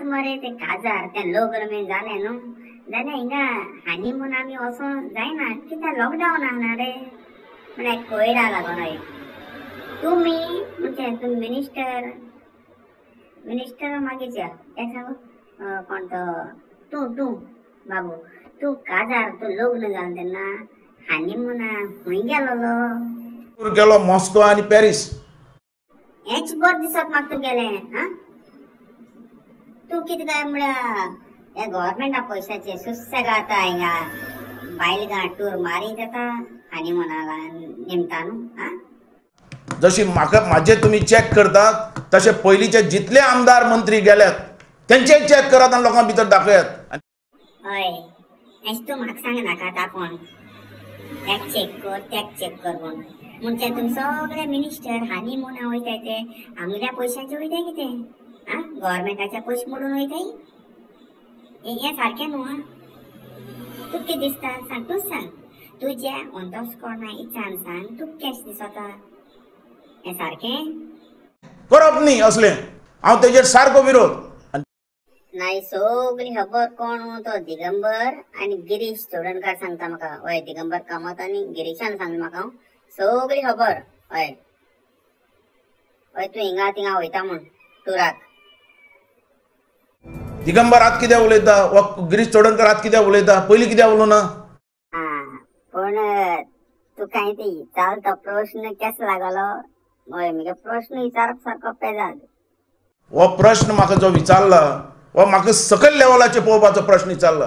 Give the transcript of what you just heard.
मरे ते काजार ते लग्न बीन जालें न्हू जाल्यार हिंगा हनीमून आमी वचों जायना कित्याक लॉकडावन आहा रे म्हळ्यार कोविडा लागून हय तुमी म्हणजे तुमी मिनिस्टर मागीर एक सांगू कोण तो तूं बाबू तूं काजार तूं लग्न जालें तेन्ना हनीमुना खंय गेलोलो गेलो मॉस्को आनी पॅरीस हेच बरें दिसत म्हाका तूं गेलें हा तूं कितें काय म्हळ्यार हे गव्हर्मेंटा पयशांचे सुसेगाद हिंगा बायलगां टूर मारी जाता हनीमुना निमतान हा जशी म्हाका म्हाजे तुमी चॅक करतात तसे पयलींचे जितले आमदार मंत्री गेल्यात तेंचेय चॅक करात आनी लोकां भितर दाखयात हय हेच तूं म्हाका सांगनाका तापोन एक चॅक कर म्हूण म्हणजे तुमी सगळे मिनिस्टर हनीमुना वयताय ते आमगेल्या पयशांचे वयताय कितें आ गव्हर्मेंटाचे पयशे मोडून वयताय हें सारकें न्हू आ तुका कितें दिसता सांग तूंच सांग तुज्या ऑन द स्पॉट इचान सांग तुका कशें दिसता हें सारकें करप न्ही असलें हांव तेजेर सारको विरोध नाही सगळी खबर कोण तो दिगंबर आणि गिरीश चोडणकर सांगता म्हाका हय दिगंबर कामत आनी गिरीशान सांगलें म्हाका सगळी खबर हय हय तूं हिंगा थिंगा वयता म्हूण टुराक दिगंबर आत कित्याक उलयता वा गिरीश चोडणकर आत कित्याक उलयता पयलीं कित्याक उलोवना पूण तुका हांवें ते विचारलो तो प्रश्न केसो लागलो हय म्हगे प्रश्न विचारप सारको पेजाद हो प्रश्न म्हाका जो विचारला हो म्हाका सकयल लेवलाचेर पळोवपाचो प्रश्न विचारला